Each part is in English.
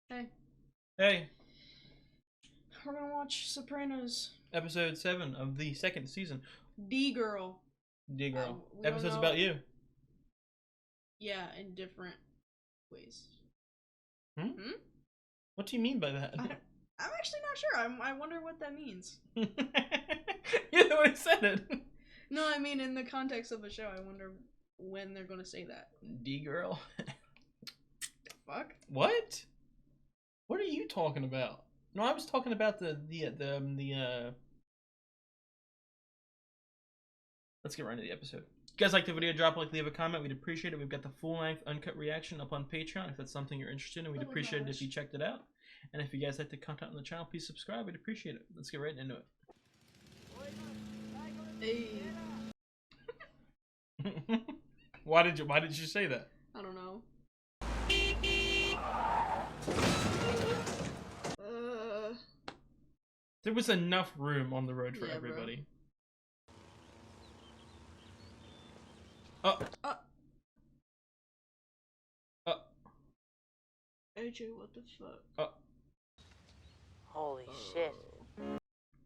Hey, Hey, we're gonna watch Sopranos. episode 7 of the second season. D-Girl. Dear girl. We don't Episode's know- about you. Yeah, in different ways. Hmm? What do you mean by that? I'm actually not sure. I wonder what that means. You're the one who said it. No, I mean in the context of the show. I wonder when they're gonna say that. D-girl. Fuck. What? What are you talking about? No, I was talking about the Let's get right into the episode. If you guys like the video, drop a like, leave a comment. We'd appreciate it. We've got the full-length uncut reaction up on Patreon if that's something you're interested in. We'd appreciate it if you checked it out. And if you guys like the content on the channel, please subscribe. We'd appreciate it. Let's get right into it. Hey. Why did you say that? I don't know. There was enough room on the road for everybody. AJ, what the fuck? Holy shit.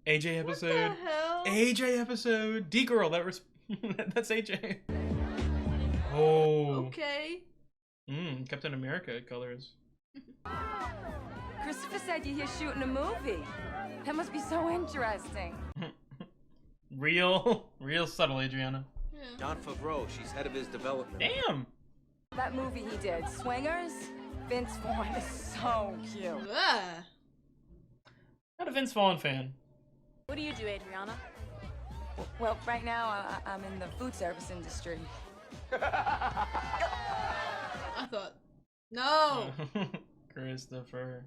AJ episode. What the hell? AJ episode. D-girl, that's AJ. Oh. Okay. Captain America colors. Christopher said you're here shooting a movie. That must be so interesting. Real subtle, Adriana. Yeah. Don Favreau, she's head of his development. Damn. That movie he did, Swingers, Vince Vaughn is so cute. Ah. Not a Vince Vaughn fan. What do you do, Adriana? Well, right now I'm in the food service industry. I thought. No. Christopher.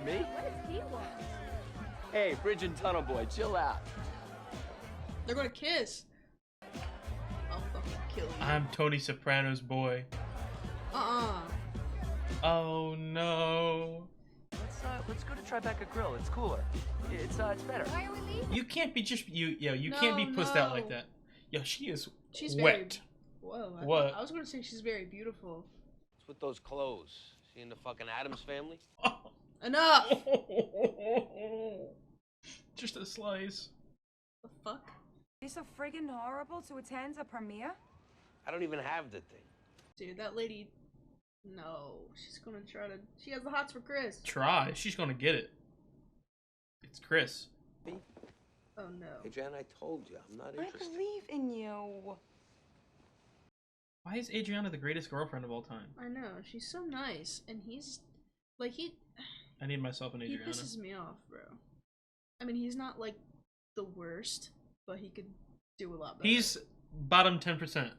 Me? What does he want? Hey, Bridge and Tunnel Boy, chill out. They're gonna kiss. I'll fucking kill you. I'm Tony Soprano's boy. Oh no. Let's go to Tribeca Grill. It's cooler. It's better. Why are we leaving? You can't be you can't be pussed out like that. Yo, she's wet. Whoa. What? I was gonna say she's very beautiful. What's with those clothes? She in the fucking Addams family? Enough. Just a slice. The fuck? It's so friggin' horrible to attend a premiere? I don't even have the thing. Dude, that lady. No, she's gonna try to. She has the hots for Chris. Try. She's gonna get it. It's Chris. Me? Oh no. Hey, Jan, I told you, I'm not I interested. believe in you. Why is Adriana the greatest girlfriend of all time? I know, she's so nice, and he's like I need myself an he Adriana. pisses me off, bro. I mean, he's not like the worst, but he could do a lot better. He's bottom 10%.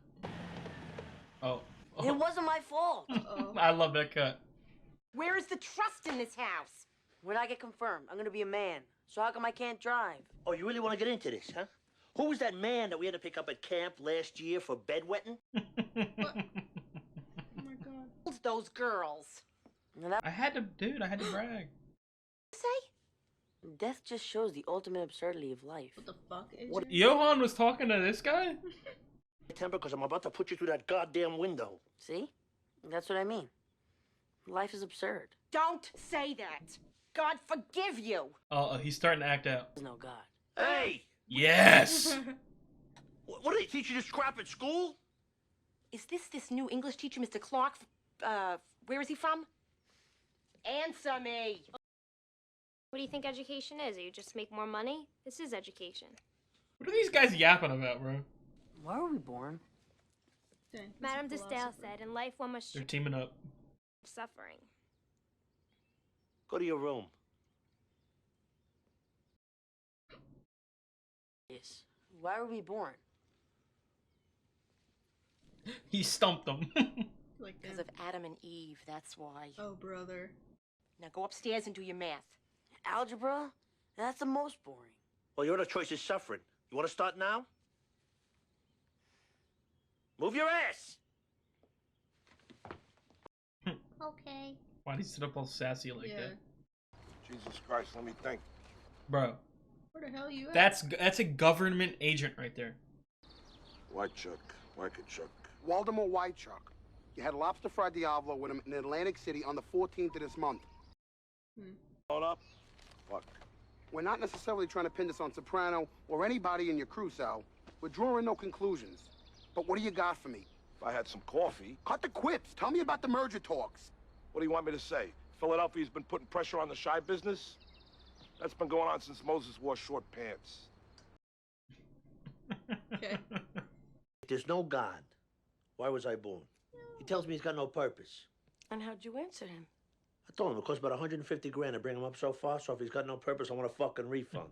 Oh. It wasn't my fault. Uh-oh. I love that cut. Where is the trust in this house? When I get confirmed, I'm gonna be a man. So how come I can't drive? Oh, you really want to get into this, huh? Who was that man that we had to pick up at camp last year for bedwetting? What? Oh my god. It's those girls. And that I had to brag. say? Death just shows the ultimate absurdity of life. What the fuck is What- Johan was talking to this guy? Temper, because I'm about to put you through that goddamn window. See? That's what I mean. Life is absurd. Don't say that. God forgive you. Oh, he's starting to act out. There's no God. Hey! Yes! What, do they teach you this crap at school? Is this new English teacher, Mr. Clark? Where is he from? Answer me. What do you think education is? You just make more money? This is education. What are these guys yapping about, bro? Why were we born? Dang, he's a Madame de Stael philosopher. said, in life one must They're choose teaming up. suffering. Go to your room. Yes. Why were we born? He stumped them. Like Because that. of Adam and Eve, that's why. Oh, brother. Now go upstairs and do your math. Algebra? That's the most boring. Well, your other choice is suffering. You want to start now? Move your ass! Okay. Why'd he sit up all sassy like Yeah. that? Jesus Christ, let me think. Bro, Where the hell are you at? that's a government agent right there. Wychuck. Waldemar Wychuck. You had lobster fried diavolo with him in Atlantic City on the 14th of this month. Hold up. What? We're not necessarily trying to pin this on Soprano or anybody in your crew, Sal. We're drawing no conclusions. But what do you got for me? If I had some coffee. Cut the quips. Tell me about the merger talks. What do you want me to say? Philadelphia's been putting pressure on the shy business? That's been going on since Moses wore short pants. Okay. If there's no God, why was I born? He tells me he's got no purpose. And how'd you answer him? I told him it costs about 150 grand to bring him up so far, so if he's got no purpose, I want a fucking refund.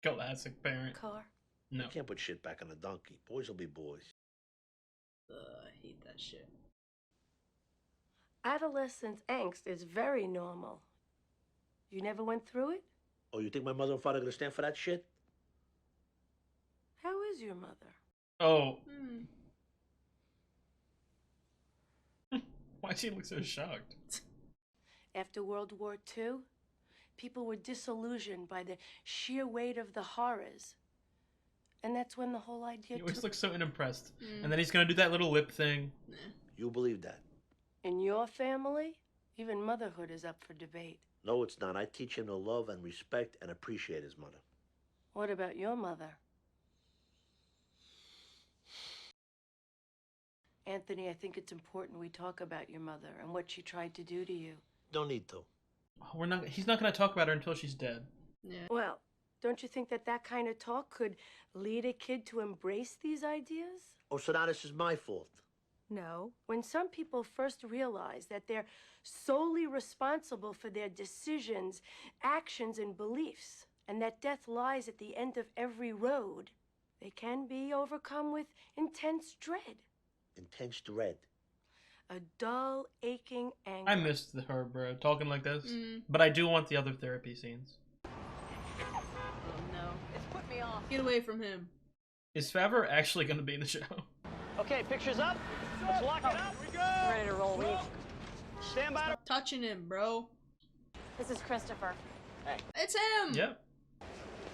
Classic parent. Car? No. You can't put shit back on a donkey. Boys will be boys. I hate that shit. Adolescent angst is very normal. You never went through it? Oh, you think my mother and father are gonna stand for that shit? How is your mother? Oh. Why'd she look so shocked? After World War II, people were disillusioned by the sheer weight of the horrors. And that's when the whole idea He always looks so unimpressed. And then he's gonna do that little lip thing. You believe that? In your family, even motherhood is up for debate. No, it's not. I teach him to love and respect and appreciate his mother. What about your mother? Anthony, I think it's important we talk about your mother and what she tried to do to you. Don't need to. He's not gonna talk about her until she's dead. Yeah. Well, don't you think that that kind of talk could lead a kid to embrace these ideas? Oh, so now this is my fault. No. When some people first realize that they're solely responsible for their decisions, actions, and beliefs, and that death lies at the end of every road, they can be overcome with intense dread. Intense dread. A dull, aching anger. I missed her, bro, talking like this. But I do want the other therapy scenes. Oh no. It's put me off. Get away from him. Is Favre actually gonna be in the show? Okay, pictures up. Let's lock it up. Here we go. Ready to roll. Stand by. Stop touching him, bro. This is Christopher. It's him. Yep.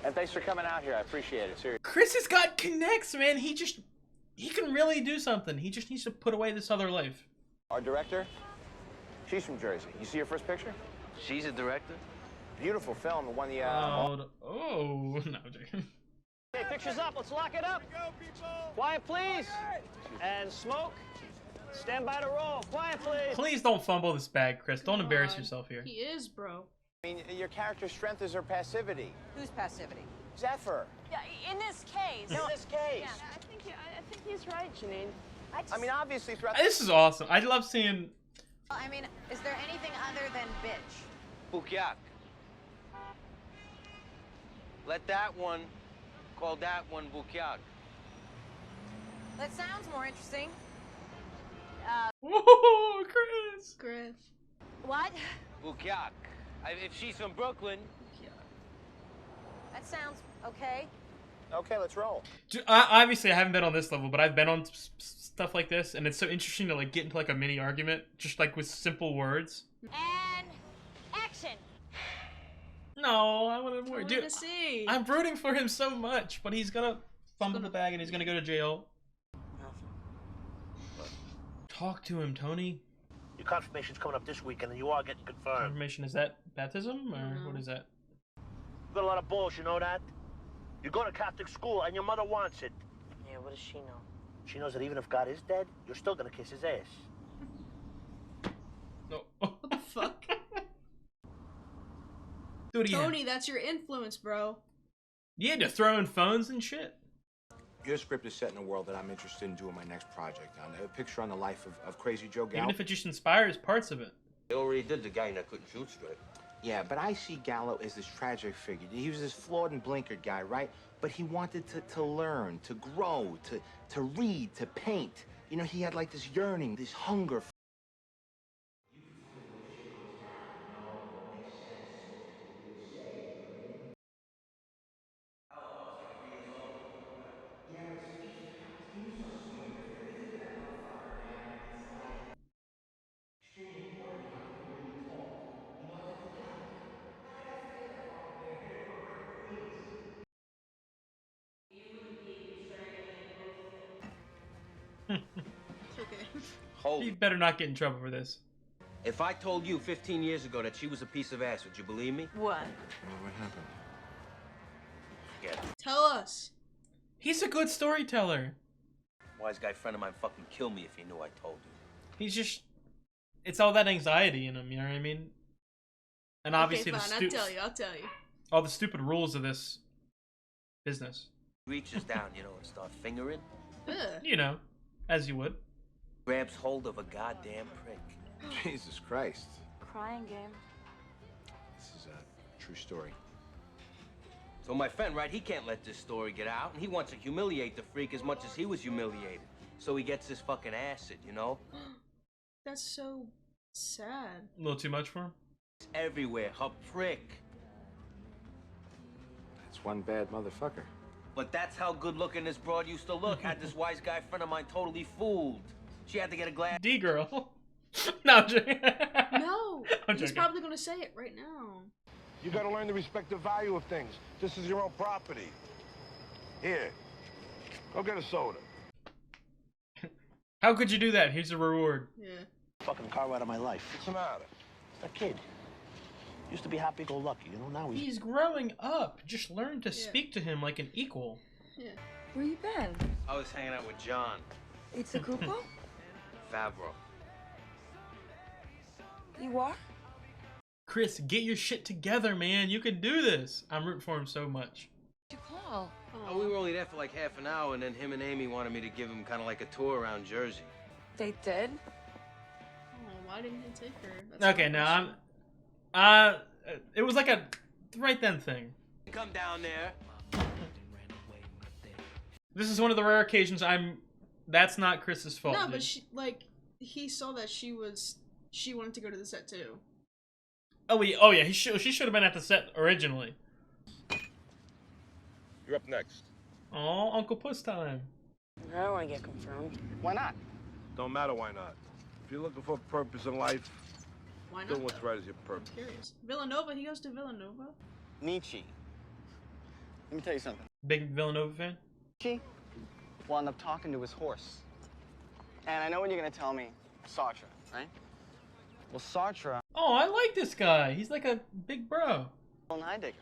And thanks for coming out here. I appreciate it. Seriously. Chris has got connects, man. He can really do something. He just needs to put away this other life. Our director, she's from Jersey. You see her first picture? She's a director? Beautiful film. It won the. Oh, no, I'm joking. Okay, pictures up. Let's lock it up. Quiet, please. And smoke. Stand by to roll. Quiet, please. Please don't fumble this bag, Chris. Don't embarrass God. yourself here. He is, bro. I mean, your character's strength is her passivity. Whose passivity? Zephyr. Yeah, in this case. In this case. I think he's right, Janine. I mean, obviously throughout. This is awesome. I love seeing. I mean, is there anything other than bitch? Bukyak. Let that one call that one Bukyak. That sounds more interesting. Whoa, Chris. Griff. What? Bukyak. If she's from Brooklyn. That sounds okay. Okay, let's roll. Obviously, I haven't been on this level, but I've been on stuff like this, and it's so interesting to like get into like a mini argument, just like with simple words. And action. No, I want more. Dude, to see. I'm rooting for him so much, but he's gonna fumble the bag and he's gonna go to jail. Talk to him, Tony. Your confirmation's coming up this weekend, and you are getting confirmed. Confirmation, is that baptism or what is that? You got a lot of balls, you know that? You go to Catholic school, and your mother wants it. Yeah, what does she know? She knows that even if God is dead, you're still gonna kiss his ass. No. What the fuck? Do it again. Tony, that's your influence, bro. You had to throw in phones and shit. Your script is set in a world that I'm interested in doing my next project on. A picture on the life of Crazy Joe Gallo. Even if it just inspires parts of it. They already did the guy that couldn't shoot straight. Yeah, but I see Gallo as this tragic figure. He was this flawed and blinkered guy, right? But he wanted to learn, to grow, to read, to paint. You know, he had like this yearning, this hunger. It's okay. He better not get in trouble for this. If I told you 15 years ago that she was a piece of ass, would you believe me? What? What happened? Forget it. Tell us. He's a good storyteller. Wise guy friend of mine fucking kill me if he knew I told you. He's just, it's all that anxiety in him, you know what I mean? And obviously okay, fine, I'll tell you. all the stupid rules of this business. Reaches down, you know, and starts fingering. Ugh. You know, as you would. Grabs hold of a goddamn prick. Jesus Christ. Crying game. This is a true story. So my friend, right, he can't let this story get out, and he wants to humiliate the freak as much as he was humiliated. So he gets this fucking acid, you know? That's so sad. A little too much for him? It's everywhere, her prick. That's one bad motherfucker. But that's how good looking this broad used to look. Had this wise guy friend of mine totally fooled. She had to get a glass. D-girl. No, I'm joking. No, I'm he's joking. probably gonna say it right now. You gotta learn to respect the value of things. This is your own property. Here, go get a soda. How could you do that? Here's a reward. Yeah. Fucking car ride of my life. What's the matter? A kid. Used to be happy-go-lucky, you know, now He's growing up. Just learn to speak to him like an equal. Yeah. Where you been? I was hanging out with John It's a Cupo? Favreau. You are? Chris, get your shit together, man. You can do this. I'm rooting for him so much. You call? Oh, we were only there for like half an hour, and then him and Amy wanted me to give him kind of like a tour around Jersey. They did? Oh, why didn't he take her? That's Okay, my now question. it was like a right then thing. Come down there. This is one of the rare occasions that's not Chris's fault. No, dude. but he saw that she wanted to go to the set too. Oh yeah, she should have been at the set originally. You're up next. Oh, Uncle Puss time. I don't want to get confirmed. Why not? Don't matter why not. If you're looking for a purpose in life, Why not? doing what's though? right is your purpose. I'm curious. Villanova, he goes to Villanova. Nietzsche. Let me tell you something. Big Villanova fan. Nietzsche wound up talking to his horse. And I know what you're gonna tell me. Sartre, right? Well, Sartre, Oh, I like this guy. He's like a big bro. and Heidegger.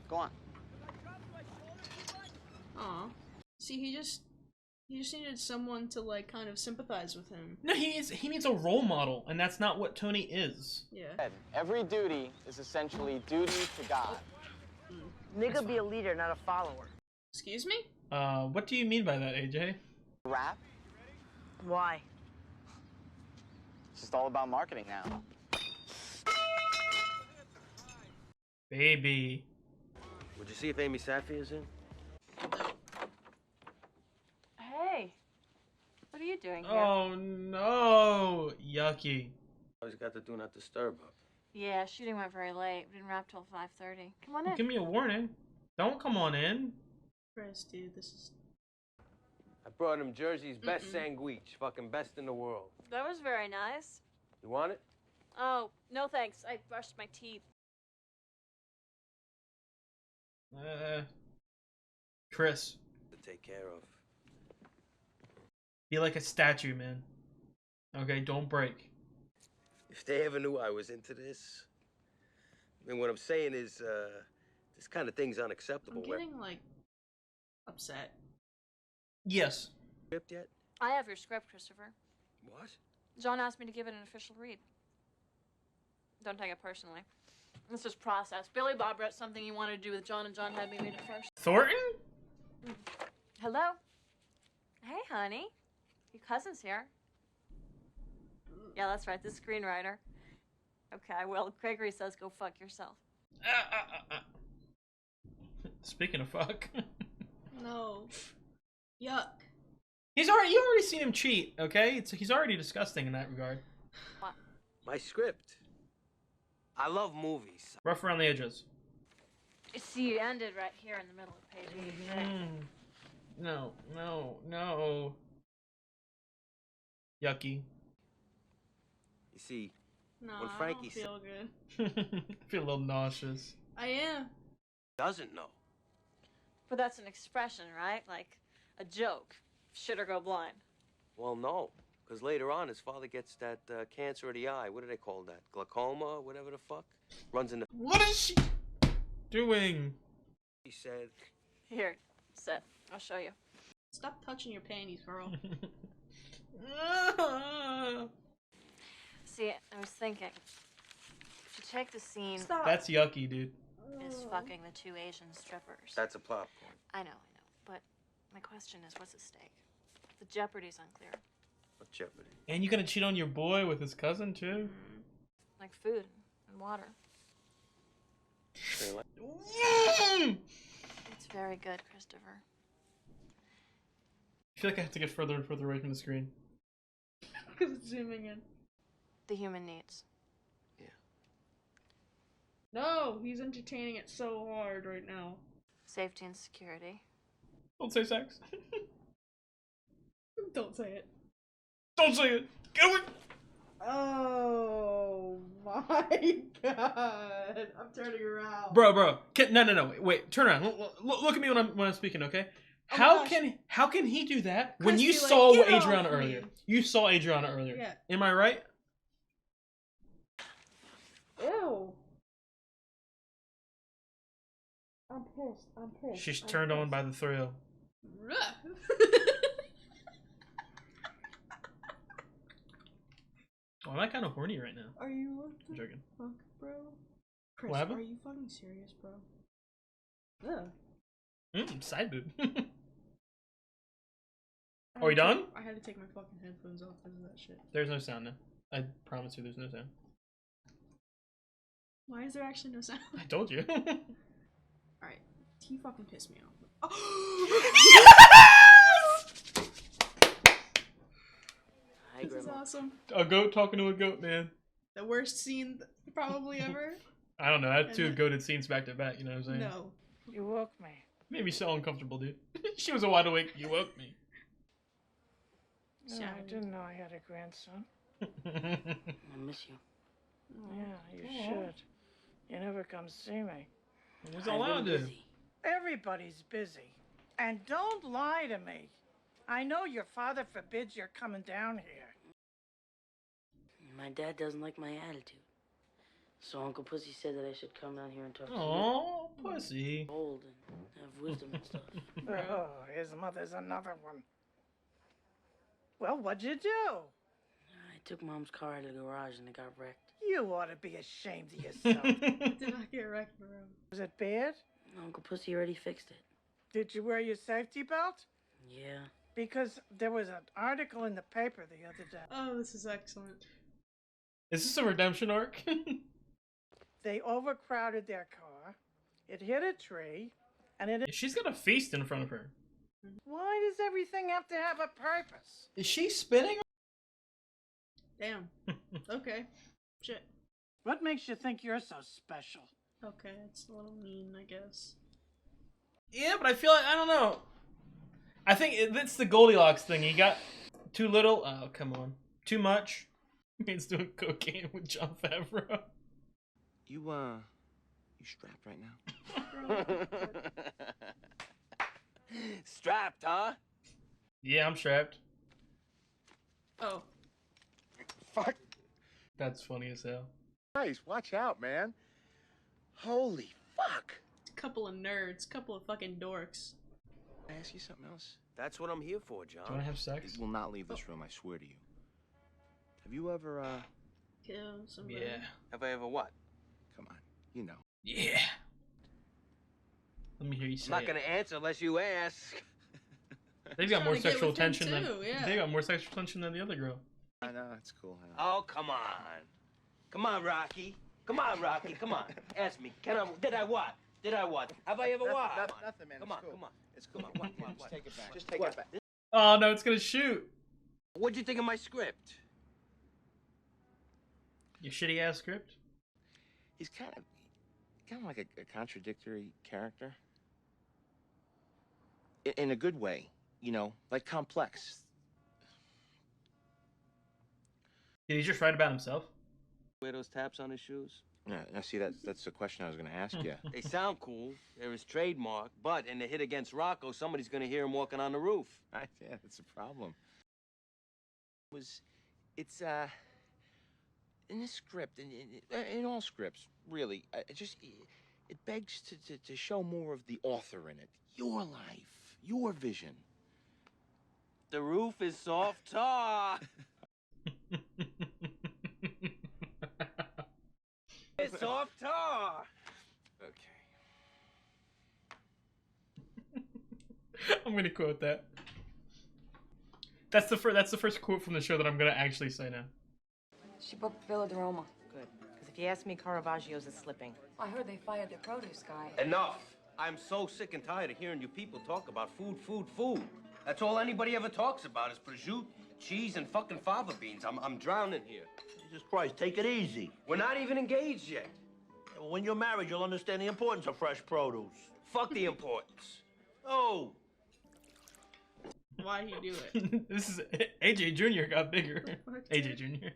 Go on. Aw. See, he just needed someone to like kind of sympathize with him. No, he needs a role model, and that's not what Tony is. Yeah. Every duty is essentially duty to God. Nigga be a leader, not a follower. Excuse me? What do you mean by that, AJ? Rap, Why? it's just all about marketing now. Baby. Would you see if Amy Safi is in? Hey. What are you doing here? Oh no, yucky. Always got the do not disturb up. Yeah, shooting went very late. We didn't wrap till 5:30. Come on in. Give me a warning. Don't come on in. Chris, dude, this is... I brought him Jersey's best sandwich, fucking best in the world. That was very nice. You want it? Oh, no thanks. I brushed my teeth. Chris, To take care of. be like a statue, man. Okay, don't break. If they ever knew I was into this, I mean, what I'm saying is, this kind of thing's unacceptable. I'm getting like upset. Yes. Script yet? I have your script, Christopher. What? John asked me to give it an official read. Don't take it personally. It's just process. Billy Bob wrote something he wanted to do with John, and John had me read it first. Thornton? Hello? Hey, honey. Your cousin's here. Yeah, that's right, the screenwriter. Okay, well, Gregory says go fuck yourself. Speaking of fuck. No. Yuck. You already seen him cheat, okay? He's already disgusting in that regard. What? My script. I love movies. Rough around the edges. See, you ended right here in the middle of page 86. No. Yucky. You see, No, when I Frankie don't feel good. Feel a little nauseous. I am. doesn't know. But that's an expression, right? Like a joke. Shit or go blind. Well, no, Because later on, his father gets that cancer of the eye. What do they call that? Glaucoma, whatever the fuck? Runs into... What is she doing? He said... Here, sit. I'll show you. Stop touching your panties, girl. See, I was thinking, if you take the scene... Stop. That's yucky, dude. Is fucking the two Asian strippers. That's a plot point. I know. But my question is, what's at stake? The jeopardy's unclear. What jeopardy? And you gonna cheat on your boy with his cousin, too? Like food and water. It's very good, Christopher. I feel like I have to get further and further away from the screen. Because it's zooming in. The human needs. No, he's entertaining it so hard right now. Safety and security. Don't say sex. Don't say it. Don't say it. Get away. Oh my god. I'm turning around. Bro. No. Wait. Turn around. Look at me when I'm speaking, okay? How can he do that when you saw Adriana earlier? You saw Adriana earlier. Yeah. Am I right? Ew. I'm pissed. She's turned on by the thrill. Oh, am I kind of horny right now? Are you what I'm joking. fuck, bro? Chris, What happened? are you fucking serious, bro? Side boob. Are we done? I had to take my fucking headphones off because of that shit. There's no sound now. I promise you there's no sound. Why is there actually no sound? I told you. Alright, he fucking pissed me off. Hi, This is Grandma. awesome. A goat talking to a goat, man. The worst scene probably ever. I don't know. I had And two then- goated scenes back to back, you know what I'm saying? No. You woke me. Made me so uncomfortable, dude. She was a wide awake. You woke me. No, I didn't know I had a grandson. I miss you. Yeah, you should. You never come see me. What's all I do? Everybody's busy. And don't lie to me. I know your father forbids your coming down here. My dad doesn't like my attitude. So Uncle Pussy said that I should come down here and talk to you. Oh, pussy. Old and have wisdom and stuff. Oh, his mother's another one. Well, what'd you do? I took Mom's car out of the garage and it got wrecked. You ought to be ashamed of yourself. Did not get wrecked, bro. Was it bad? Uncle Pussy already fixed it. Did you wear your safety belt? Yeah. Because there was an article in the paper the other day. Oh, this is excellent. Is this a redemption arc? They overcrowded their car. It hit a tree, and it... She's got a feast in front of her. Why does everything have to have a purpose? Is she spinning? Damn. Okay. Shit. What makes you think you're so special? Okay, it's a little mean, I guess. Yeah, but I feel like, I don't know. I think it's the Goldilocks thing. You got too little. Oh, come on. Too much. He's doing cocaine with Jon Favreau. You strapped right now? Strapped, huh? Yeah, I'm strapped. Oh. Fuck. That's funny as hell. Nice. Watch out, man. Holy fuck. Couple of nerds, couple of fucking dorks. Can I ask you something else? That's what I'm here for, John. Do you want to have sex? It will not leave this room, I swear to you. Have you ever, Kill somebody. Yeah. Have I ever what? Come on, you know. Yeah. Let me hear you say I'm not it. gonna answer unless you ask. They've got more Trying to get sexual with him tension than too, yeah. they got more sexual tension than the other girl. I know, it's cool. Oh, come on. Come on, Rocky. Come on, Rocky. Come on. Ask me. Did I what? Did I what? Have I ever what? Nothing, man. Come on, It's cool. come on. It's cool. What? Just take it back. Just take it back. Oh no, it's gonna shoot. What'd you think of my script? Your shitty ass script. He's kind of like a contradictory character. In a good way, you know, like complex. Did he just write about himself? Wear those taps on his shoes? Yeah, now see, that's the question I was going to ask you. They sound cool. They're his trademark. But in the hit against Rocco, somebody's gonna hear him walking on the roof. Yeah, that's a problem. It's in the script, in all scripts, really, it begs to show more of the author in it. Your life, your vision. The roof is soft tar. It's soft tar. Okay. I'm gonna quote that. That's the first quote from the show that I'm gonna actually say now. She booked Villa de Roma. Good. Because if you ask me, Caravaggio's is slipping. I heard they fired their produce guy. Enough. I'm so sick and tired of hearing you people talk about food, food, food. That's all anybody ever talks about is prosciutto, cheese, and fucking fava beans. I'm drowning here. Jesus Christ, take it easy. We're not even engaged yet. When you're married, you'll understand the importance of fresh produce. Fuck the importance. Oh. Why'd he do it? This is AJ Jr. got bigger. AJ Jr.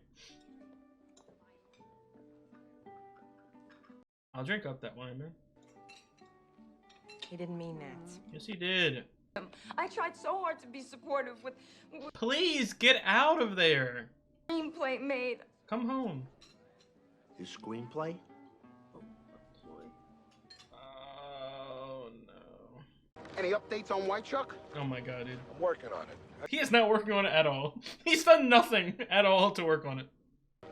I'll drink up that wine, man. He didn't mean that. Yes, he did. I tried so hard to be supportive with Please get out of there. screenplay made. Come home. His screenplay? Oh no. Any updates on White Chuck? Oh my god, dude. I'm working on it. He is not working on it at all. He's done nothing at all to work on it.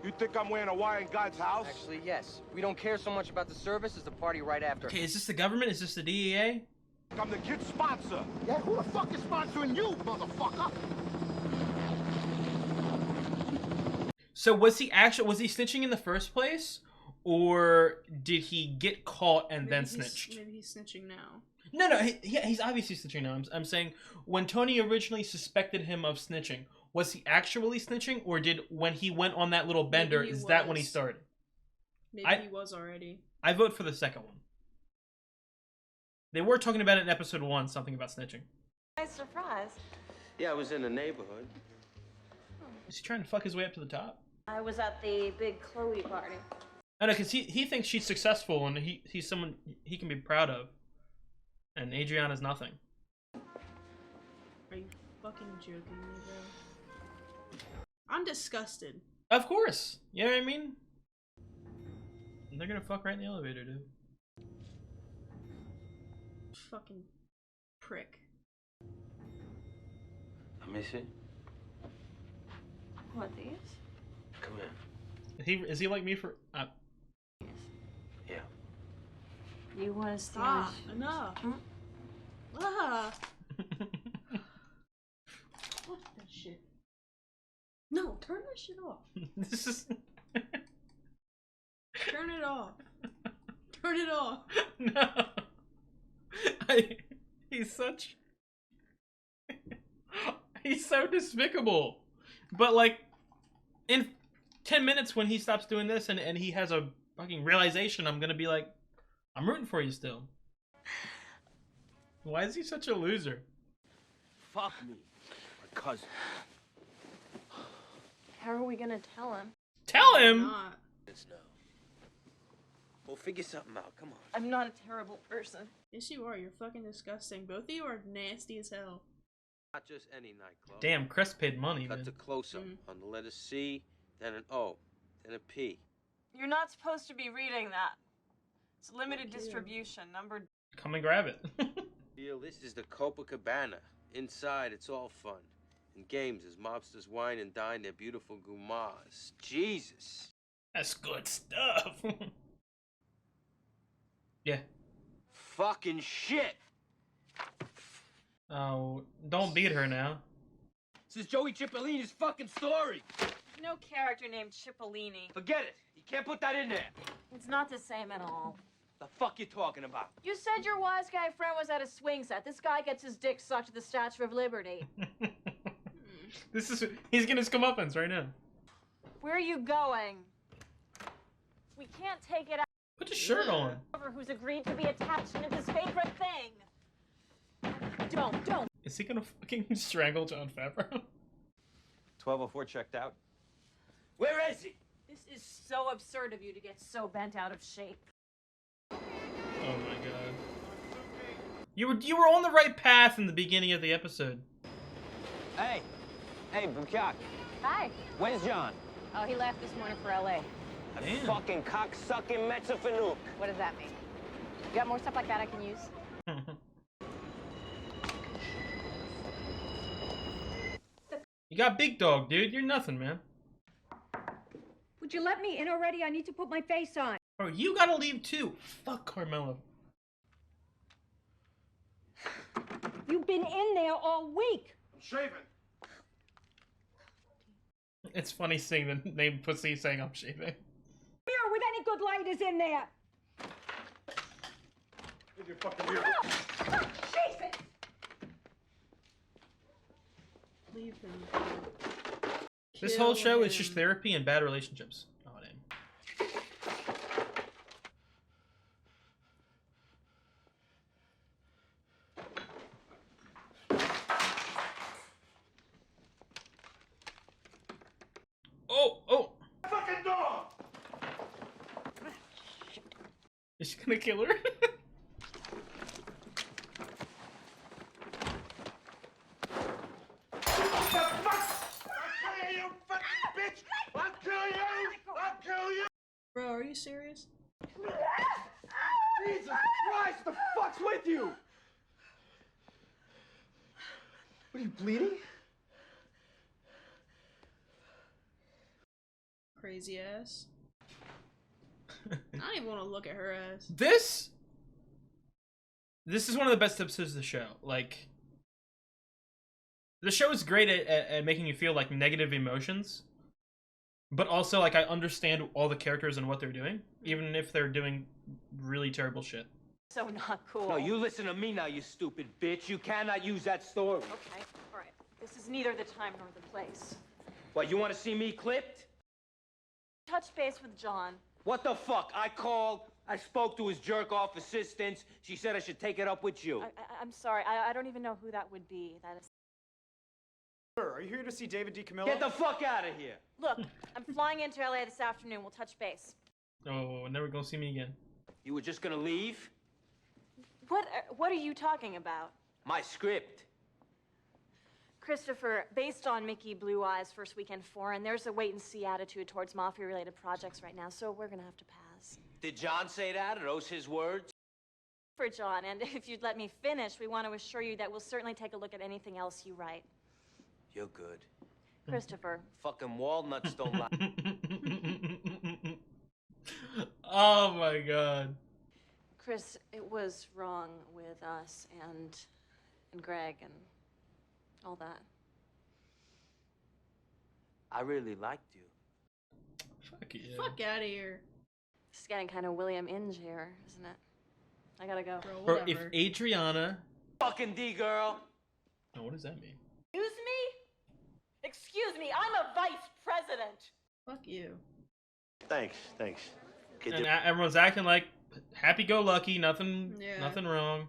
You think I'm wearing a wire in God's house? Actually, yes. We don't care so much about the service as the party right after. Okay, is this the government? Is this the DEA? I'm the kid's sponsor. Yeah, who the fuck is sponsoring you, motherfucker? So was he snitching in the first place? Or did he get caught and then snitched? Maybe he's snitching now. No, he's obviously snitching now. I'm saying, when Tony originally suspected him of snitching, was he actually snitching, or did when he went on that little bender, is that when he started? Maybe he was already. I vote for the second one. They were talking about it in episode 1, something about snitching. Nice surprise. Yeah, I was in the neighborhood. Is he trying to fuck his way up to the top? I was at the big Chloe party. I know, because he thinks she's successful and he's someone he can be proud of. And Adriana's nothing. Are you fucking joking me, bro? I'm disgusted. Of course! You know what I mean? And they're gonna fuck right in the elevator, dude. Fucking prick. Let me see. What, these? Come here. Is he like me for... Yeah. You want to steal? Ah, enough. Ah. Fuck that shit. No, turn that shit off. This is... Turn it off. Turn it off. No. He's such... He's so despicable. But like, in 10 minutes when he stops doing this and he has a fucking realization, I'm gonna be like, I'm rooting for you still. Why is he such a loser? Fuck me. My cousin. How are we gonna tell him? Tell him? It's no. We'll figure something out. Come on. I'm not a terrible person. Yes, you are. You're fucking disgusting. Both of you are nasty as hell. Not just any nightclub. Damn, Chris paid money, Cut man. to close up on the letter C, then an O, then a P. You're not supposed to be reading that. It's limited distribution, numbered. Come and grab it. Feel this is the Copacabana. Inside, it's all fun. And games as mobsters wine and dine their beautiful gumas. Jesus. That's good stuff. Yeah. Fucking shit. Oh, don't beat her now. This is Joey Cipollini's fucking story. No character named Cipollini. Forget it. You can't put that in there. It's not the same at all. The fuck you talking about? You said your wise guy friend was at a swing set. This guy gets his dick sucked at the Statue of Liberty. He's getting his comeuppance right now. Where are you going? We can't take it out. Put your shirt on. Who's agreed to be attached to his favorite thing. Don't. Is he gonna fucking strangle John Favreau? 1204 checked out. Where is he? This is so absurd of you to get so bent out of shape. Oh my god. You were on the right path in the beginning of the episode. Hey, Bukiak. Hi. Where's John? Oh, he left this morning for L.A. That fucking cock-sucking Metzafanook. What does that mean? You got more stuff like that I can use? You got big dog, dude. You're nothing, man. Would you let me in already? I need to put my face on. Bro, you gotta leave too. Fuck Carmelo. You've been in there all week. I'm shaving. It's funny seeing the name Pussy saying I'm shaving. Mirror with any good light is in there. Leave your fucking mirror. Jesus! Leave him. This whole show is just therapy and bad relationships. Oh, damn. Oh! Fucking dog! Is she gonna kill her? Bro, are you serious? Jesus Christ, the fuck's with you? What are you bleeding? Crazy ass. I don't even want to look at her ass. This is one of the best episodes of the show. Like, the show is great at making you feel like negative emotions, but also like I understand all the characters and what they're doing, even if they're doing really terrible shit. So not cool. No, you listen to me now, you stupid bitch. You cannot use that story. Okay, all right. This is neither the time nor the place. What, you want to see me clipped? Touch base with John. What the fuck? I called. I spoke to his jerk-off assistants. She said I should take it up with you. I'm sorry. I don't even know who that would be. That is. Sir, are you here to see David DiCamillo? Get the fuck out of here. Look, I'm flying into LA this afternoon. We'll touch base. Oh, never gonna see me again. You were just gonna leave? What are you talking about? My script. Christopher, based on Mickey Blue Eye's first weekend foreign, there's a wait-and-see attitude towards mafia-related projects right now, so we're gonna have to pass. Did John say that? Are those his words? For John, and if you'd let me finish, we want to assure you that we'll certainly take a look at anything else you write. You're good. Christopher. Fucking walnuts don't lie. Oh my god. Chris, it was wrong with us and Greg and all that. I really liked you. Fuck yeah. Fuck out of here. It's getting kind of William Inge here, isn't it? I gotta go. Bro, if Adriana... Fucking D-girl. Oh, what does that mean? Excuse me? Excuse me, I'm a vice president. Fuck you. Thanks. And everyone's acting like happy-go-lucky, nothing wrong.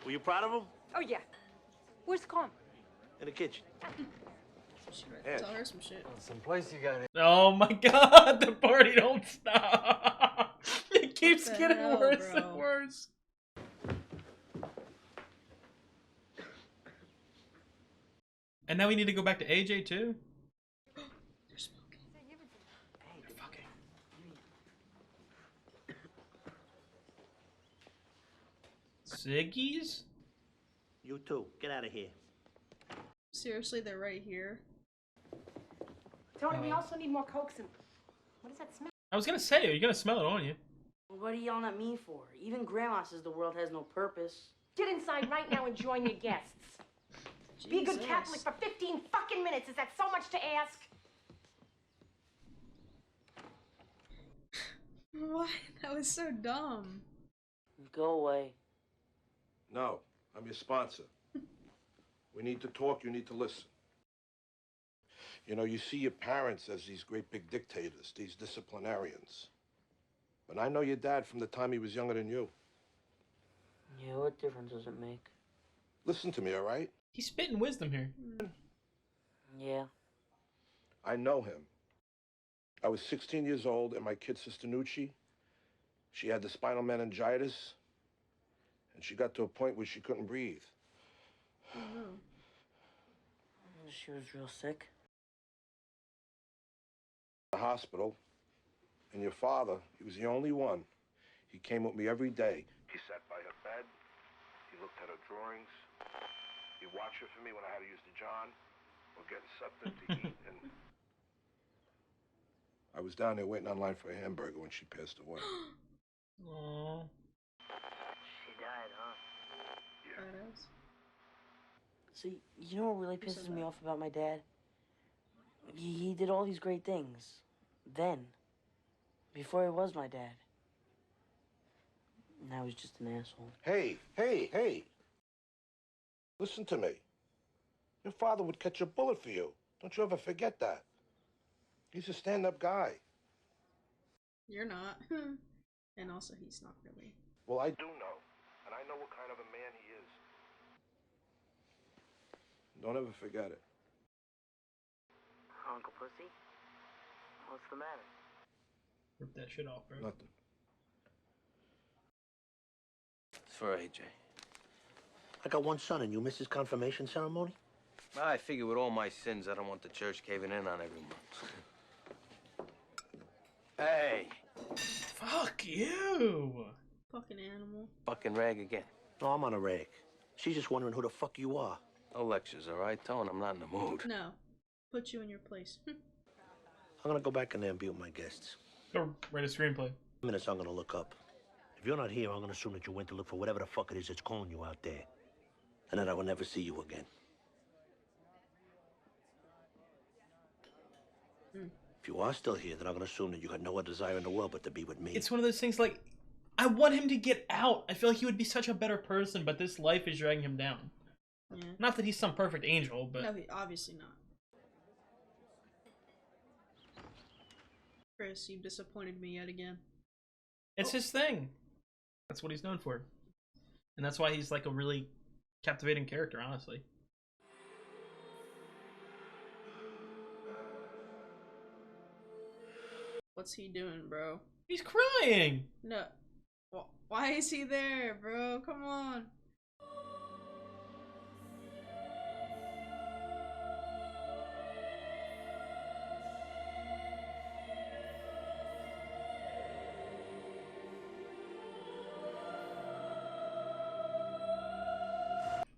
Were you proud of him? Oh, yeah. Where's Calm? In the kitchen. She better tell her some shit. Someplace you got it. Oh my god, the party don't stop. It keeps getting hell, worse bro? and worse. And now we need to go back to AJ too? They're smoking. They're fucking. Ziggy's? You too. Get out of here. Seriously, they're right here. Tony, we also need more Cokes and... What does that smell? I was gonna say, are you gonna smell it on you? What are you yelling at me for? Even Grandma says the world has no purpose. Get inside right now and join your guests. Be a good Jesus. Catholic for 15 fucking minutes. Is that so much to ask? Why? That was so dumb. Go away. No, I'm your sponsor. We need to talk, you need to listen. You know, you see your parents as these great big dictators, these disciplinarians. But I know your dad from the time he was younger than you. Yeah, what difference does it make? Listen to me, all right? He's spitting wisdom here. Yeah. I know him. I was 16 years old, and my kid, Sister Nucci, she had the spinal meningitis, and she got to a point where she couldn't breathe. She was real sick. hospital, and your father, he was the only one. He came with me every day. He sat by her bed. He looked at her drawings. He watched her for me when I had to use the John or getting something to eat. And I was down there waiting online for a hamburger when she passed away. Aww. She died, huh? Yeah. See, you know what really pisses me off about my dad? He did all these great things. Then. Before he was my dad. Now he's just an asshole. Hey, hey, hey. Listen to me. Your father would catch a bullet for you. Don't you ever forget that. He's a stand-up guy. You're not. And also, he's not really. Well, I do know. And I know what kind of a man he is. Don't ever forget it. Uncle Pussy? What's the matter? Rip that shit off, bro. Nothing. It's for AJ. I got one son, and you missed his confirmation ceremony? I figure with all my sins, I don't want the church caving in on everyone. Hey. Fuck you. Fucking animal. Fucking rag again. No, I'm on a rag. She's just wondering who the fuck you are. No lectures, all right? Tone, I'm not in the mood. No. Put you in your place. I'm gonna go back in there and be with my guests. Go write a screenplay. Minutes I'm gonna look up. If you're not here, I'm gonna assume that you went to look for whatever the fuck it is that's calling you out there. And that I will never see you again. If you are still here, then I'm gonna assume that you got no other desire in the world but to be with me. It's one of those things like, I want him to get out. I feel like he would be such a better person, but this life is dragging him down. Yeah. Not that he's some perfect angel, but... No, obviously not. Chris, you've disappointed me yet again. It's his thing. That's what he's known for. And that's why he's like a really captivating character, honestly. What's he doing, bro? He's crying! No. Why is he there, bro? Come on.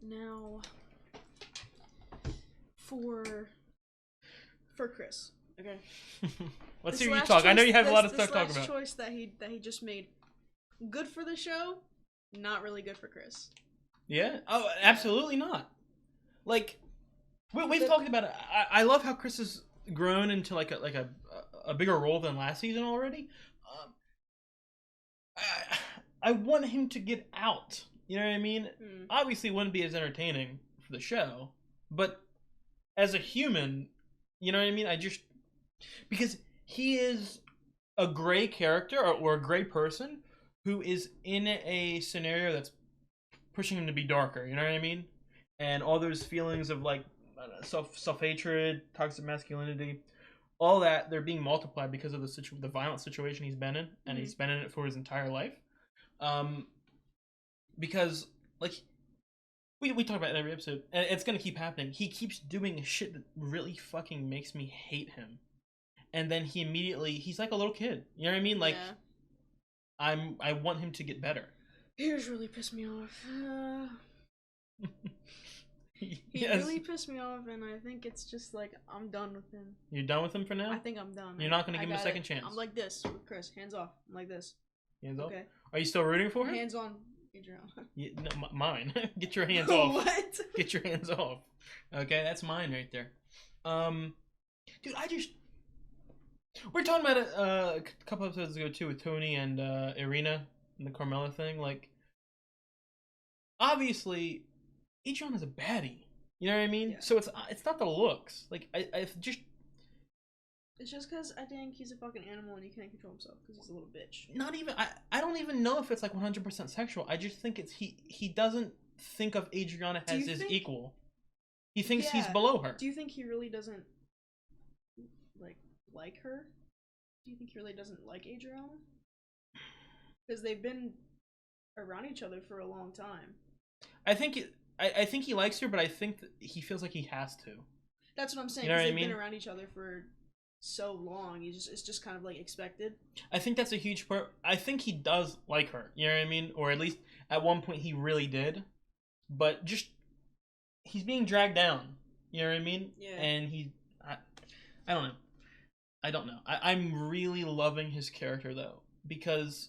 Now, for Chris, okay. Let's This hear you last talk. I know you have a lot of this stuff to talk last about. choice that he just made, good for the show, not really good for Chris. Yeah? Oh, absolutely not. Like, we've talked about it. I love how Chris has grown into like a bigger role than last season already. I want him to get out. You know what I mean? Obviously, it wouldn't be as entertaining for the show, but as a human, you know what I mean? Because he is a gray character or a gray person who is in a scenario that's pushing him to be darker. You know what I mean? And all those feelings of like self-hatred, toxic masculinity, all that, they're being multiplied because of the violent situation he's been in, and he's been in it for his entire life. Because like we talk about it in every episode, and it's gonna keep happening. He keeps doing shit that really fucking makes me hate him, and then he's like a little kid. You know what I mean? Like, yeah. I want him to get better. He just really pissed me off. He Yes. really pissed me off, and I think it's just like I'm done with him. You're done with him for now? I think I'm done. You're not gonna give him a second chance? I'm like this with Chris. Hands off. I'm like this. Hands off? Okay. Are you still rooting for him? Hands on. Adrian. Yeah, no, mine. Get your hands off. What? Get your hands off. Okay, that's mine right there. Dude, we were talking about it a couple episodes ago too with Tony and Irina and the Carmela thing. Like, obviously, Adrian is a baddie. You know what I mean? Yeah. So it's not the looks. Like, It's just because I think he's a fucking animal and he can't control himself because he's a little bitch. Not even. I don't even know if it's like 100% sexual. I just think it's he doesn't think of Adriana as his equal. He thinks he's below her. Do you think he really doesn't like her? Do you think he really doesn't like Adriana? Because they've been around each other for a long time. I think he likes her, but I think that he feels like he has to. That's what I'm saying. You know what I they've mean? been around each other for so long. It's just kind of like expected. I think that's a huge part. I think he does like her. You know what I mean? Or at least at one point he really did. But just he's being dragged down. You know what I mean? Yeah. And I don't know. I don't know. I'm really loving his character though, because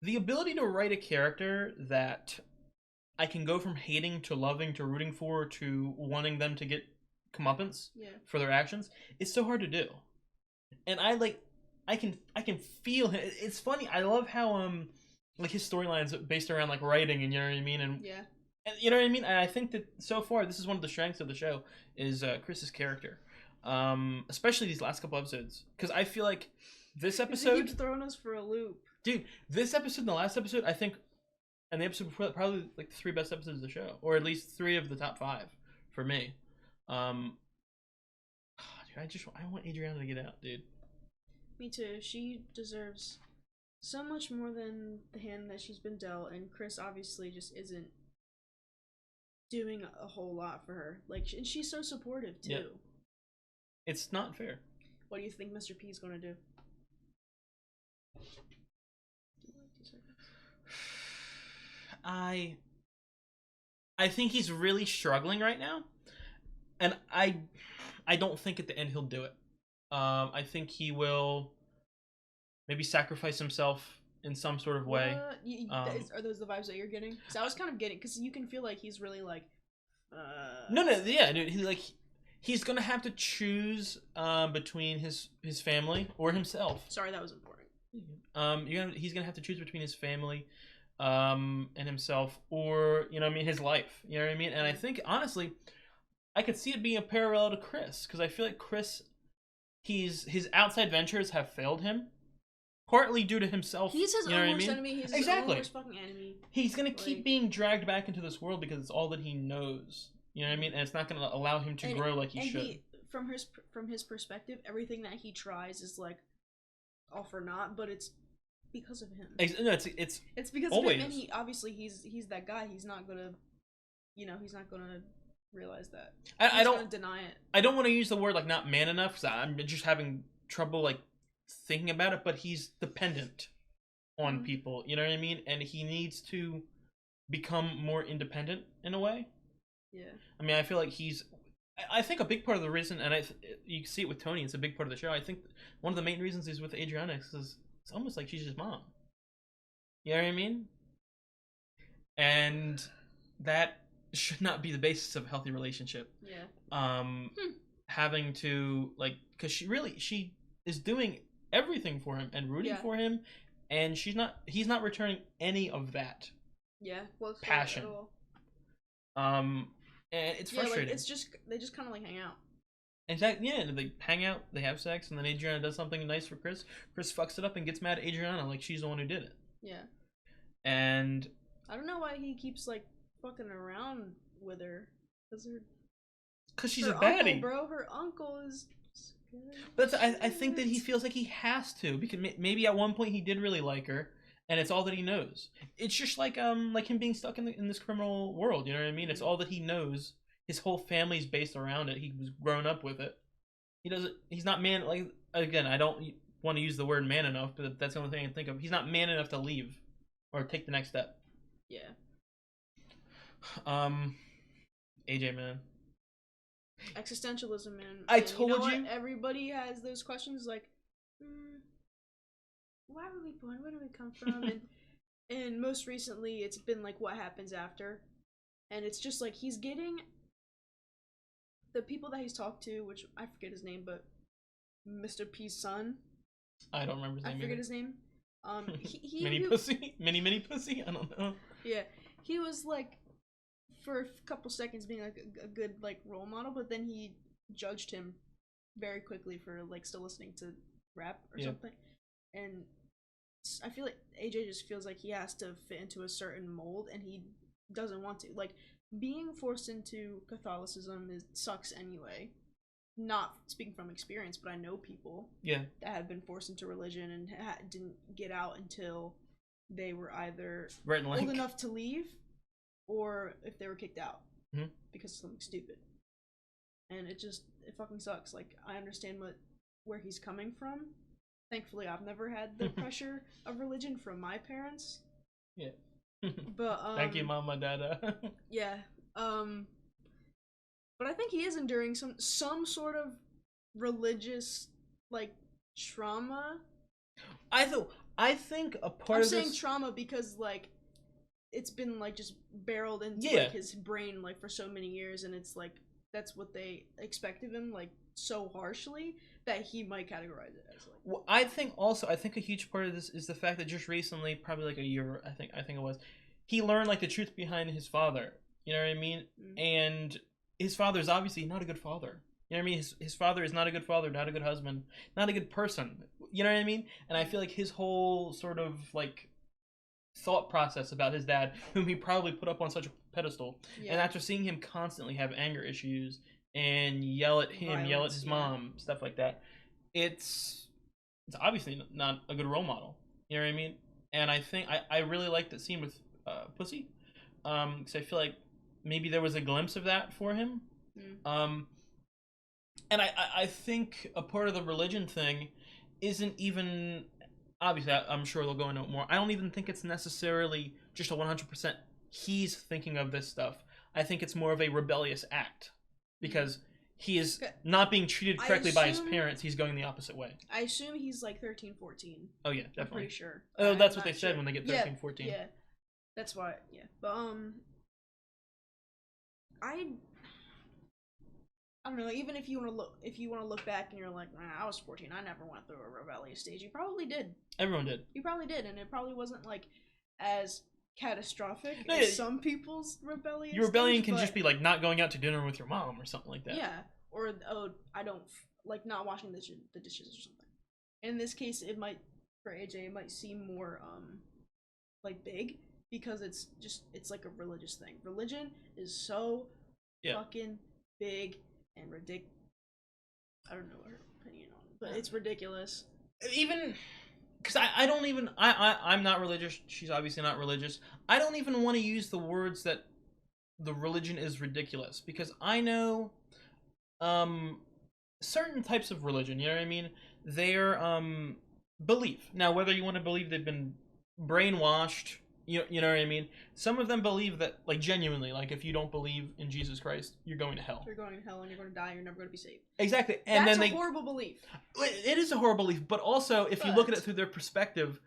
the ability to write a character that I can go from hating to loving to rooting for to wanting them to get comeuppance for their actions is so hard to do. And I can feel him. It's funny. I love how like his storylines based around like writing, and you know what I mean, and you know what I mean. And I think that so far this is one of the strengths of the show is Chris's character, especially these last couple episodes, because I feel like this episode he keeps throwing us for a loop. Dude, this episode and the last episode, I think, and the episode before that, probably like the 3 best episodes of the show, or at least 3 of the top 5 for me. Dude, I want Adriana to get out, dude. Me too. She deserves so much more than the hand that she's been dealt, and Chris obviously just isn't doing a whole lot for her. Like, and she's so supportive too. Yep. It's not fair. What do you think Mr. P is gonna do? I think he's really struggling right now, and I don't think at the end he'll do it. I think he will maybe sacrifice himself in some sort of way. Are those the vibes that you're getting? Because I was kind of getting, because you can feel like he's really like. No, yeah, dude. He's gonna have to choose between his family or himself. Sorry, that was important. He's gonna have to choose between his family and himself, or his life. You know what I mean? And I think honestly, I could see it being a parallel to Chris, because I feel like Chris, his outside ventures have failed him, partly due to himself. He's his own worst enemy. He's his exactly. own worst fucking enemy. He's gonna keep being dragged back into this world because it's all that he knows. You know what I mean? And it's not gonna allow him to grow like he should. From his perspective, everything that he tries is like all for naught, but it's because of him. No, it's because always. of him. And obviously he's that guy. He's not gonna, he's not gonna realize that. I don't gonna deny it. I don't want to use the word like not man enough, because I'm just having trouble like thinking about it. But he's dependent on people. You know what I mean? And he needs to become more independent in a way. Yeah. I mean, I feel like I think a big part of the reason, and you see it with Tony, it's a big part of the show. I think one of the main reasons is with Adriana, is it's almost like she's his mom. You know what I mean? And that should not be the basis of a healthy relationship. Yeah. Having to because she is doing everything for him and rooting for him, and he's not returning any of that. Yeah. Well, passion. And it's frustrating. Like they just kind of like hang out. Exactly. Yeah, and they hang out, they have sex, and then Adriana does something nice for Chris. Chris fucks it up and gets mad at Adriana like she's the one who did it. Yeah. And I don't know why he keeps like fucking around with her. Because she's a baddie, baddie, bro. Her uncle is. But I think that he feels like he has to, because maybe at one point he did really like her, and it's all that he knows. It's just like him being stuck in this criminal world. You know what I mean? It's all that he knows. His whole family's based around it. He was grown up with it. He's not man. Like, again, I don't want to use the word man enough, but that's the only thing I can think of. He's not man enough to leave or take the next step. Yeah. AJ, man. Existentialism, man. I and told you. Everybody has those questions like, why were we born? Where do we come from? and most recently, it's been like, what happens after? And it's just like he's getting the people that he's talked to, which I forget his name, but Mr. P's son. I don't remember his name. I forget his name. Mini pussy. I don't know. Yeah, he was like, for a couple seconds, being like a good like role model, but then he judged him very quickly for like still listening to rap or something. And I feel like AJ just feels like he has to fit into a certain mold, and he doesn't want to. Like, being forced into Catholicism sucks anyway. Not speaking from experience, but I know people that have been forced into religion and didn't get out until they were either old enough to leave, or if they were kicked out because of something stupid. And it fucking sucks. Like, I understand where he's coming from. Thankfully, I've never had the pressure of religion from my parents. Yeah. But Thank you, Mama, Dada. Yeah. But I think he is enduring some sort of religious like trauma. I think a part I'm of saying this... trauma because like it's been like just barreled into Yeah. like his brain like for so many years, and it's like that's what they expect of him like so harshly that he might categorize it as like. Well, I think a huge part of this is the fact that just recently, probably like a year, I think it was, he learned like the truth behind his father. You know what I mean? And his father is obviously not a good father. You know what I mean? His father is not a good father, not a good husband, not a good person. You know what I mean? And I feel like his whole sort of like thought process about his dad, whom he probably put up on such a pedestal, and after seeing him constantly have anger issues and yell at him, yell at his mom, stuff like that, it's obviously not a good role model. You know what I mean? And I think I really liked that scene with Pussy, because I feel like maybe there was a glimpse of that for him. And I think a part of the religion thing isn't even, obviously I'm sure they'll go into it more, I don't even think it's necessarily just a 100% he's thinking of this stuff. I think it's more of a rebellious act, because he is not being treated correctly by his parents. He's going the opposite way. I assume he's like 13, 14. Oh yeah, definitely. I'm pretty sure. Oh, that's what they said when they get 13, 14. Yeah, that's why. Yeah, but I don't know. Even if you want to look back and you're like, I was 14. I never went through a rebellious stage. You probably did. Everyone did. You probably did, and it probably wasn't like as catastrophic as some people's rebellion. Your rebellion can but, just be like not going out to dinner with your mom or something like that. Yeah, or I don't like not washing the dishes or something. In this case, it might for AJ it might seem more like big because it's like a religious thing. Religion is so fucking big and ridiculous. I don't know her opinion on it, but it's ridiculous. Even because I'm not religious. She's obviously not religious. I don't even want to use the words that the religion is ridiculous, because I know certain types of religion, you know what I mean? They're belief. Now, whether you want to believe they've been brainwashed, you know what I mean? Some of them believe that, like, genuinely, like, if you don't believe in Jesus Christ, you're going to hell. You're going to hell and you're going to die and you're never going to be saved. Exactly. And that's then a horrible belief. It is a horrible belief, but also, if you look at it through their perspective,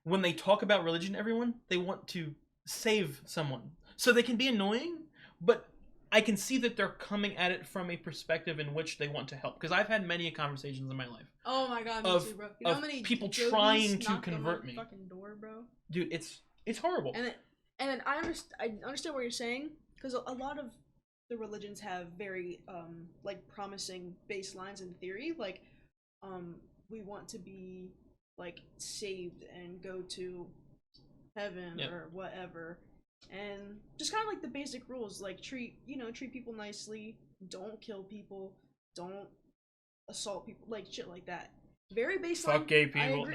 when they talk about religion, everyone, they want to save someone. So they can be annoying, but I can see that they're coming at it from a perspective in which they want to help. Because I've had many conversations in my life. Oh my god, me too, bro. You know how many people Jodies trying to knocked on convert my me. fucking door, bro? Dude, it's horrible. And then I understand what you're saying, because a lot of the religions have very like promising baselines in theory, like we want to be like saved and go to heaven or whatever, and just kind of like the basic rules, like treat people nicely, don't kill people, don't assault people, like shit like that. Very baseline. Fuck gay people.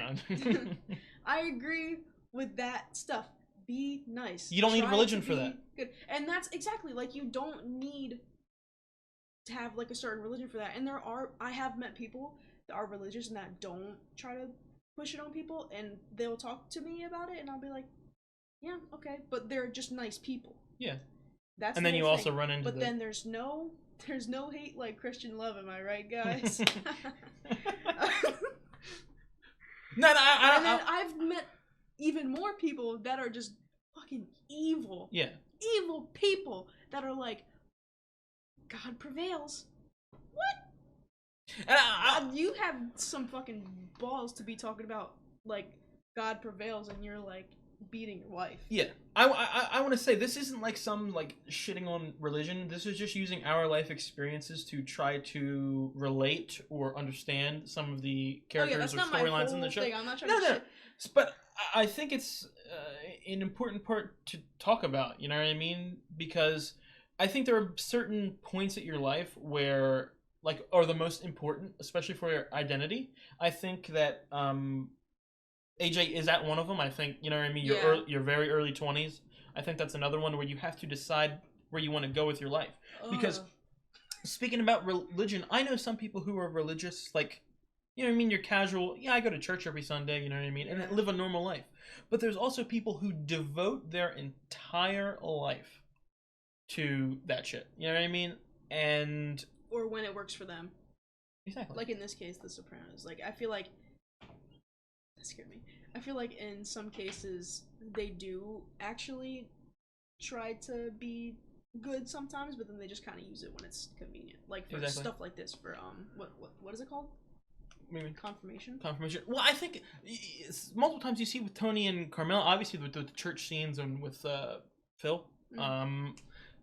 I agree with that stuff. Be nice. You don't need religion for that. Good. And that's exactly, like, you don't need to have like a certain religion for that. And I have met people that are religious and that don't try to push it on people, and they'll talk to me about it and I'll be like, yeah, okay, but they're just nice people. Yeah. That's and then you thing. also run into But then there's no hate like Christian love, am I right, guys? No, I've met even more people that are just fucking evil. Yeah. Evil people that are like, God prevails. What? And you have some fucking balls to be talking about like God prevails, and you're like beating your wife. Yeah. I want to say this isn't like some like shitting on religion. This is just using our life experiences to try to relate or understand some of the characters or storylines in the show. I'm not trying to shit. But I think it's an important part to talk about, you know what I mean? Because I think there are certain points at your life where like are the most important, especially for your identity. I think that AJ is at one of them. I think, you know what I mean? Your very early 20s. I think that's another one where you have to decide where you want to go with your life. Because speaking about religion, I know some people who are religious, like, you know what I mean? You're casual. Yeah, I go to church every Sunday, you know what I mean? And live a normal life. But there's also people who devote their entire life to that shit. You know what I mean? And... Or when it works for them. Exactly. Like in this case, The Sopranos. Like, I feel like... That scared me. I feel like in some cases, they do actually try to be good sometimes, but then they just kind of use it when it's convenient. Like for stuff like this, for what is it called? Maybe confirmation. Confirmation. Well, I think multiple times you see with Tony and Carmela, obviously with the church scenes and with Phil,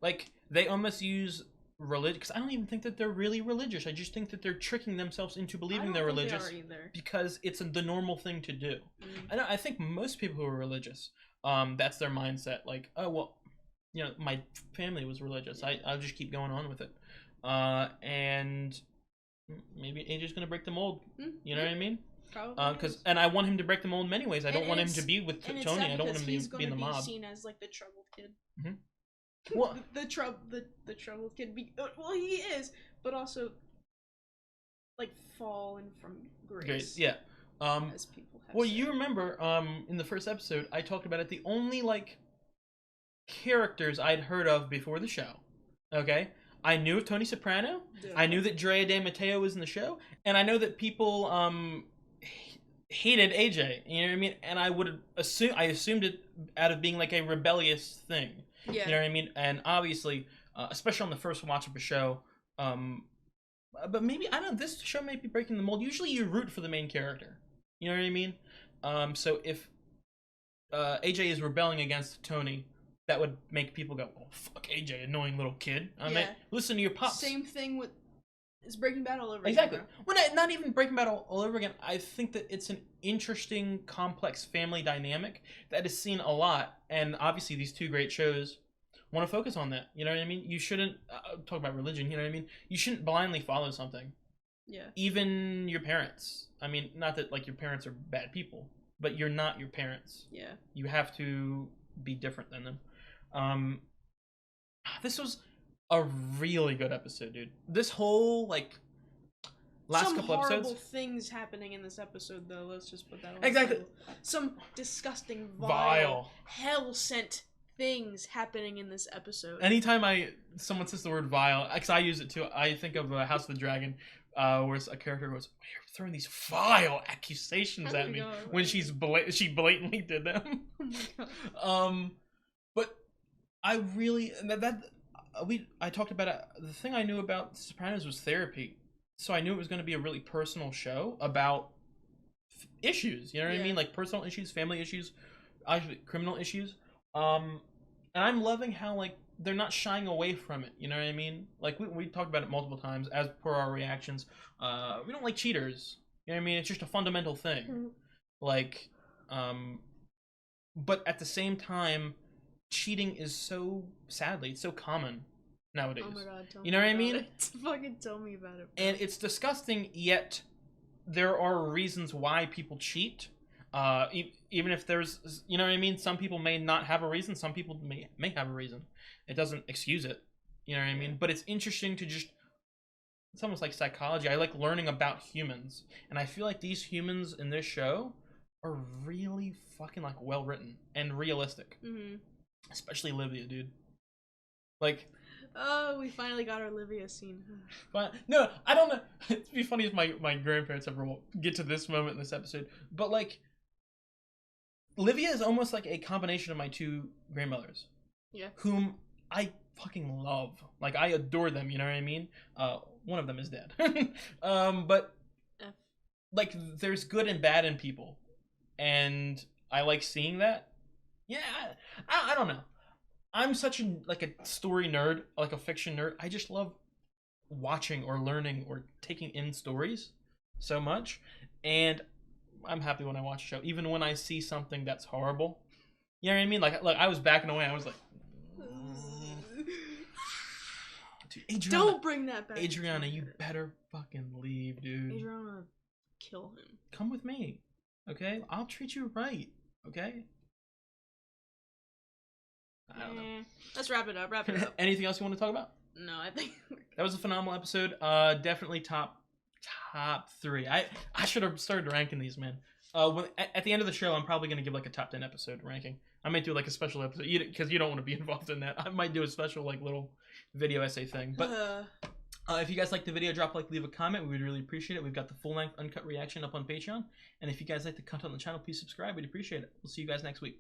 like they almost use religion, because I don't even think that they're really religious. I just think that they're tricking themselves into believing they're religious because it's the normal thing to do. I think most people who are religious, that's their mindset. Like, oh well, you know, my family was religious. I'll just keep going on with it, and maybe AJ's gonna break the mold. You know what I mean? Probably. And I want him to break the mold in many ways. I don't want him to be with Tony. I don't want him to be in the mob. He's seen as like the troubled kid. What? the troubled kid. Well, he is, but also like fallen from grace. Yeah. As people have well, said. you remember in the first episode I talked about it. The only like characters I'd heard of before the show. Okay. I knew of Tony Soprano. Yeah. I knew that Drea De Matteo was in the show, and I know that people hated AJ. You know what I mean? And I assumed it out of being like a rebellious thing. Yeah. You know what I mean? And obviously, especially on the first watch of a show, but maybe I don't know. This show may be breaking the mold. Usually, you root for the main character. You know what I mean? So if AJ is rebelling against Tony, that would make people go, "Oh fuck, AJ, annoying little kid." I mean, listen to your pops. Same thing with it's Breaking Bad all over exactly. again. Well, not even Breaking Bad all over again. I think that it's an interesting, complex family dynamic that is seen a lot, and obviously these two great shows want to focus on that. You know what I mean? You shouldn't talk about religion. You know what I mean? You shouldn't blindly follow something. Yeah. Even your parents. I mean, not that like your parents are bad people, but you're not your parents. Yeah. You have to be different than them. This was a really good episode, dude. This whole like last couple episodes. Some horrible things happening in this episode, though. Let's just put that on exactly. the table. Some disgusting, vile, hell-sent things happening in this episode. Anytime someone says the word vile, because I use it too, I think of House of the Dragon, where a character goes, "You're throwing these vile accusations at me," when she blatantly did them. Oh my god. But I really I talked about it. The thing I knew about Sopranos was therapy, so I knew it was going to be a really personal show about issues. You know what I mean, like personal issues, family issues, actually criminal issues. And I'm loving how like they're not shying away from it. You know what I mean? Like we talked about it multiple times as per our reactions. We don't like cheaters. You know what I mean? It's just a fundamental thing. Like, but at the same time, cheating is sadly, it's so common nowadays. Oh my god, you know what I mean? Fucking tell me about it. And it's disgusting, yet there are reasons why people cheat. Even if there's, you know what I mean? Some people may not have a reason, some people may have a reason. It doesn't excuse it. You know what I mean? But it's interesting to it's almost like psychology. I like learning about humans. And I feel like these humans in this show are really fucking like well written and realistic. Mm-hmm. Especially Olivia, dude. Like, oh, we finally got our Olivia scene. But no, I don't know. It'd be funny if my grandparents ever will get to this moment in this episode. But like, Olivia is almost like a combination of my two grandmothers. Yeah. Whom I fucking love. Like, I adore them. You know what I mean? One of them is dead. But like, there's good and bad in people, and I like seeing that. Yeah, I don't know. I'm such a story nerd, like a fiction nerd. I just love watching or learning or taking in stories so much, and I'm happy when I watch a show, even when I see something that's horrible. You know what I mean? Like I was backing away. I was like, dude, Adriana, don't bring that back. Adriana, you better fucking leave, dude. Adriana, kill him. Come with me, okay? I'll treat you right, okay? I don't know. Let's wrap it up. Anything else you want to talk about? No, I think that was a phenomenal episode. Definitely top 3. I should have started ranking these, man. At the end of the show, I'm probably gonna give like a top 10 episode ranking. I might do like a special episode because you don't want to be involved in that. I might do a special like little video essay thing. But if you guys like the video, drop a like, leave a comment. We would really appreciate it. We've got the full length uncut reaction up on Patreon. And if you guys like the content on the channel, please subscribe. We'd appreciate it. We'll see you guys next week.